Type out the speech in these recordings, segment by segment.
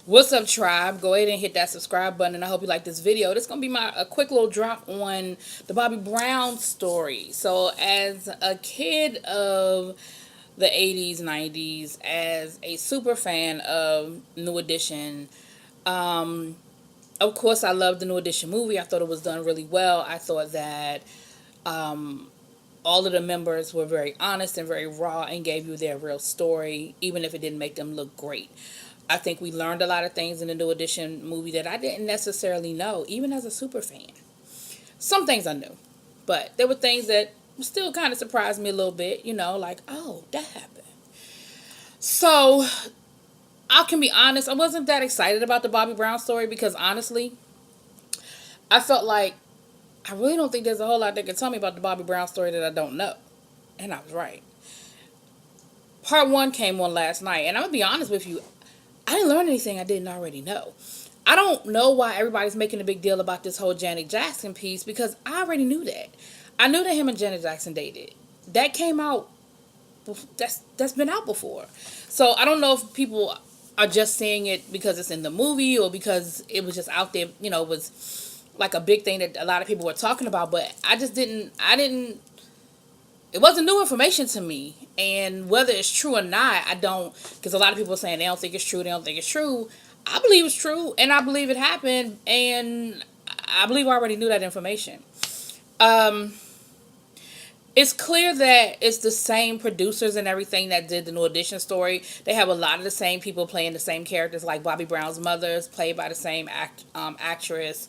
What's up, tribe? Go ahead and hit that subscribe button, and I hope you like this video. This is gonna be a quick little drop on the Bobby Brown story. So, as a kid of the 80s, 90s, as a super fan of New Edition, of course, I loved the New Edition movie. I thought it was done really well. I thought that all of the members were very honest and very raw and gave you their real story, even if it didn't make them look great. I think we learned a lot of things in the New Edition movie that I didn't necessarily know, even as a super fan. Some things I knew, but there were things that still kind of surprised me a little bit, like, oh, that happened. So, I can be honest, I wasn't that excited about the Bobby Brown story because honestly, I felt like I really don't think there's a whole lot they can tell me about the Bobby Brown story that I don't know. And I was right. Part one came on last night, and I'm going to be honest with you, I didn't learn anything I didn't already know. I don't know why everybody's making a big deal about this whole Janet Jackson piece because I already knew that. I knew that him and Janet Jackson dated. That came out, that's been out before. So I don't know if people are just saying it because it's in the movie or because it was just out there, it was like a big thing that a lot of people were talking about, but it wasn't new information to me. And whether it's true or not, I don't, because a lot of people are saying they don't think it's true, they don't think it's true. I believe it's true, and I believe it happened, and I believe I already knew that information. It's clear that it's the same producers and everything that did the New Edition story. They have a lot of the same people playing the same characters, like Bobby Brown's mother is played by the same actress.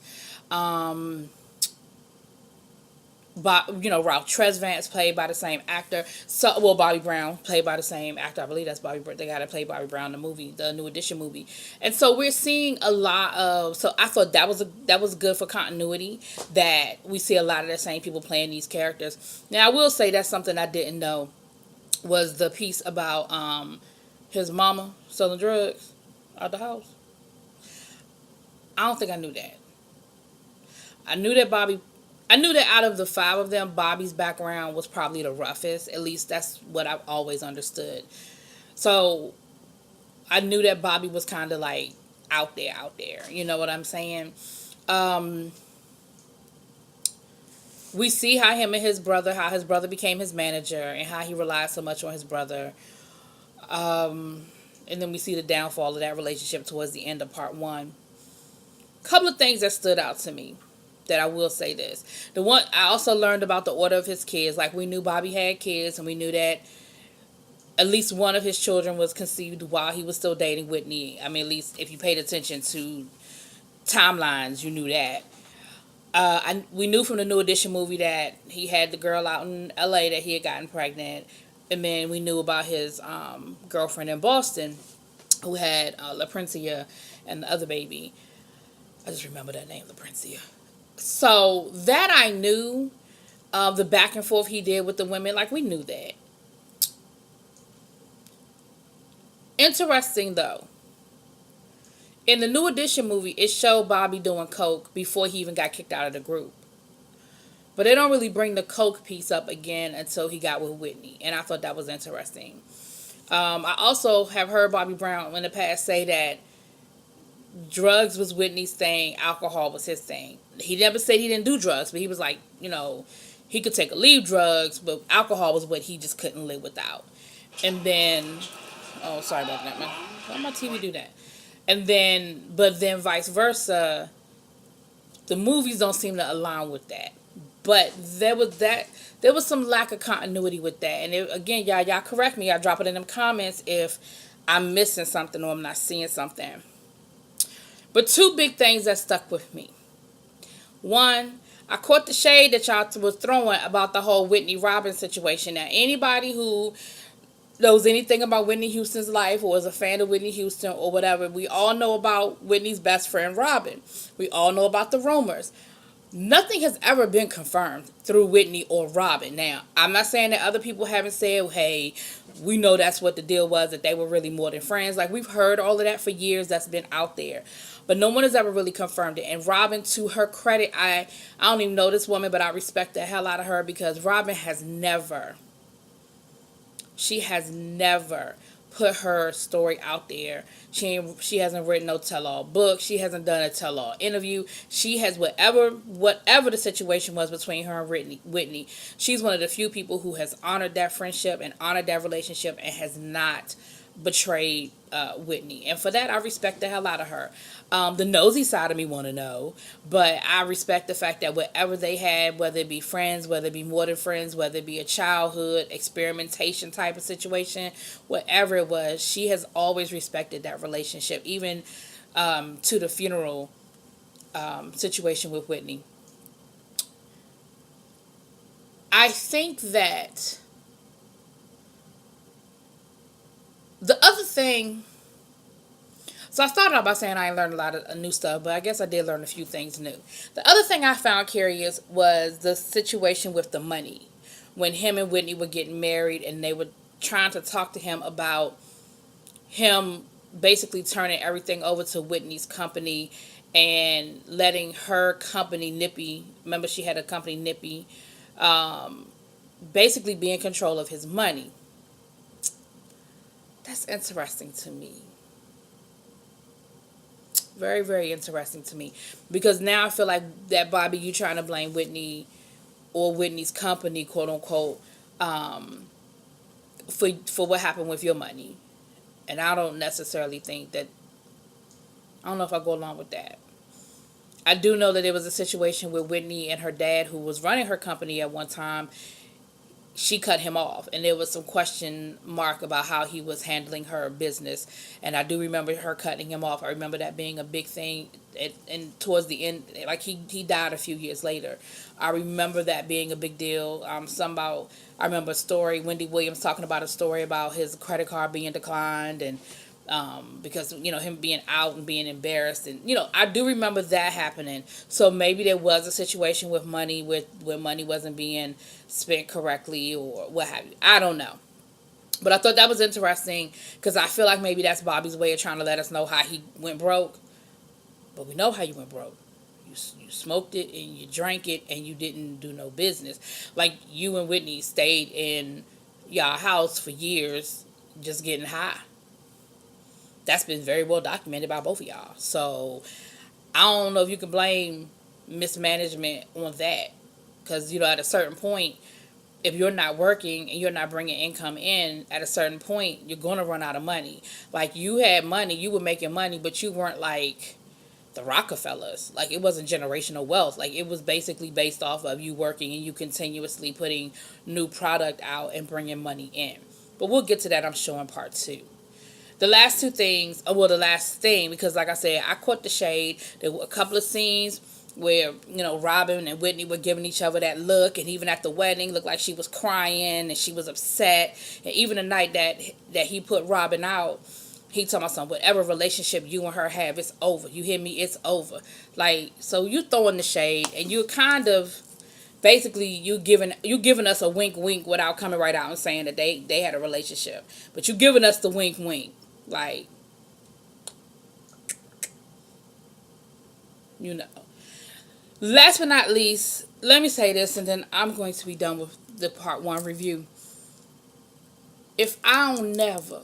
Ralph Tresvant's played by the same actor. So, well, Bobby Brown played by the same actor. I believe that's Bobby. They got to play Bobby Brown in the movie, the New Edition movie. And so we're seeing a lot of. So I thought that was good for continuity. That we see a lot of the same people playing these characters. Now I will say that's something I didn't know was the piece about his mama selling drugs out the house. I don't think I knew that. I knew that out of the five of them, Bobby's background was probably the roughest. At least that's what I've always understood. So I knew that Bobby was kind of like out there. You know what I'm saying? We see how his brother became his manager and how he relied so much on his brother. And then we see the downfall of that relationship towards the end of part one. Couple of things that stood out to me. That I will say this. The one I also learned about the order of his kids. Like we knew Bobby had kids, and we knew that at least one of his children was conceived while he was still dating Whitney. I mean, at least if you paid attention to timelines, you knew that. We knew from the New Edition movie that he had the girl out in LA that he had gotten pregnant, and then we knew about his girlfriend in Boston who had LaPrincia and the other baby. I just remember that name, LaPrincia. So that I knew, the back and forth he did with the women, like we knew that. Interesting though. In the New Edition movie, it showed Bobby doing coke before he even got kicked out of the group. But they don't really bring the coke piece up again until he got with Whitney. And I thought that was interesting. I also have heard Bobby Brown in the past say that drugs was Whitney's thing, alcohol was his thing. He never said he didn't do drugs, but he was like, he could take or leave drugs, but alcohol was what he just couldn't live without. And then, oh, sorry about that, man. Why my TV do that? But then vice versa, the movies don't seem to align with that. But there was some lack of continuity with that. And again, y'all correct me. Y'all drop it in them comments if I'm missing something or I'm not seeing something. But two big things that stuck with me. One, I caught the shade that y'all was throwing about the whole Whitney Robbins situation. Now, anybody who knows anything about Whitney Houston's life or is a fan of Whitney Houston or whatever, we all know about Whitney's best friend, Robin. We all know about the rumors. Nothing has ever been confirmed through Whitney or Robin. Now, I'm not saying that other people haven't said, hey, we know that's what the deal was, that they were really more than friends. Like, we've heard all of that for years. That's been out there. But no one has ever really confirmed it. And Robin, to her credit, I don't even know this woman, but I respect the hell out of her because Robin has never put her story out there. She hasn't written no tell-all book. She hasn't done a tell-all interview. She has whatever the situation was between her and Whitney. She's one of the few people who has honored that friendship and honored that relationship and has not betrayed Whitney. And for that, I respect the hell out of her. The nosy side of me want to know, but I respect the fact that whatever they had, whether it be friends, whether it be more than friends, whether it be a childhood experimentation type of situation, whatever it was, she has always respected that relationship, even to the funeral situation with Whitney. I think that the other thing, so I started out by saying I learned a lot of new stuff, but I guess I did learn a few things new. The other thing I found curious was the situation with the money. When him and Whitney were getting married and they were trying to talk to him about him basically turning everything over to Whitney's company and letting her company, Nippy, remember she had a company, Nippy, basically be in control of his money. That's interesting to me. Very, very interesting to me. Because now I feel like that, Bobby, you trying to blame Whitney or Whitney's company, quote unquote, for what happened with your money. And I don't necessarily think that, I don't know if I go along with that. I do know that there was a situation with Whitney and her dad, who was running her company at one time. She cut him off, and there was some question mark about how he was handling her business. And I do remember her cutting him off. I remember that being a big thing. And towards the end, like he died a few years later. I remember that being a big deal. I remember a story, Wendy Williams talking about a story about his credit card being declined, and because him being out and being embarrassed, and I do remember that happening. So maybe there was a situation with money where money wasn't being spent correctly or what have you. I don't know, but I thought that was interesting because I feel like maybe that's Bobby's way of trying to let us know how he went broke. But we know how you went broke. You smoked it and you drank it and you didn't do no business. Like you and Whitney stayed in y'all house for years just getting high. That's been very well documented by both of y'all. So I don't know if you can blame mismanagement on that. Because, at a certain point, if you're not working and you're not bringing income in, at a certain point, you're going to run out of money. Like, you had money, you were making money, but you weren't like the Rockefellers. Like, it wasn't generational wealth. Like, it was basically based off of you working and you continuously putting new product out and bringing money in. But we'll get to that, I'm sure, in part 2. The last two things, the last thing, because like I said, I caught the shade. There were a couple of scenes where, Robin and Whitney were giving each other that look, and even at the wedding, looked like she was crying and she was upset. And even the night that he put Robin out, he told my son, whatever relationship you and her have, it's over. You hear me? It's over. Like, so you throwing the shade, and you're kind of, basically, you giving us a wink wink without coming right out and saying that they had a relationship. But you giving us the wink wink. Like, Last but not least, let me say this, and then I'm going to be done with the part 1 review. If I don't never,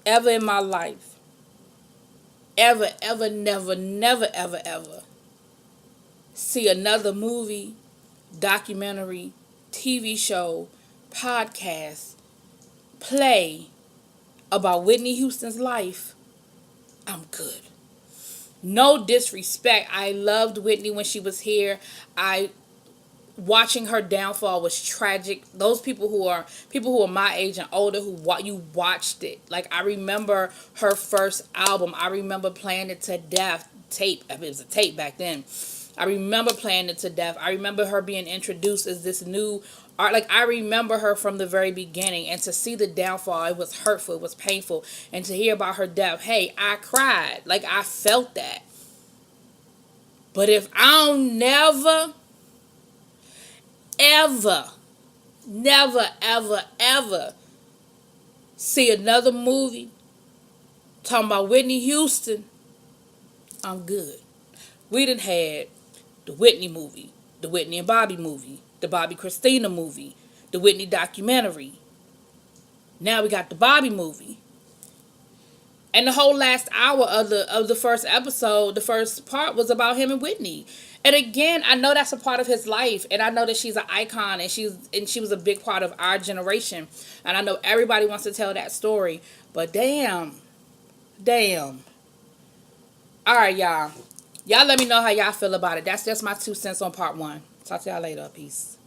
ever in my life, ever, never, see another movie, documentary, TV show, podcast, play about Whitney Houston's life, I'm good. No disrespect. I loved Whitney when she was here. Watching her downfall was tragic. Those people who are my age and older, you watched it. Like, I remember her first album. I remember playing it to death. Tape. I mean, it was a tape back then. I remember playing it to death. I remember her being introduced as this new art. Like, I remember her from the very beginning. And to see the downfall, it was hurtful. It was painful. And to hear about her death, hey, I cried. Like, I felt that. But if I don't never, ever see another movie talking about Whitney Houston, I'm good. We done had the Whitney movie, the Whitney and Bobby movie, the Bobby Christina movie, the Whitney documentary. Now we got the Bobby movie. And the whole last hour of the first episode, the first part was about him and Whitney. And again, I know that's a part of his life, and I know that she's an icon, and she was a big part of our generation. And I know everybody wants to tell that story, but damn. All right, y'all. Y'all let me know how y'all feel about it. That's just my 2 cents on part 1. Talk to y'all later. Peace.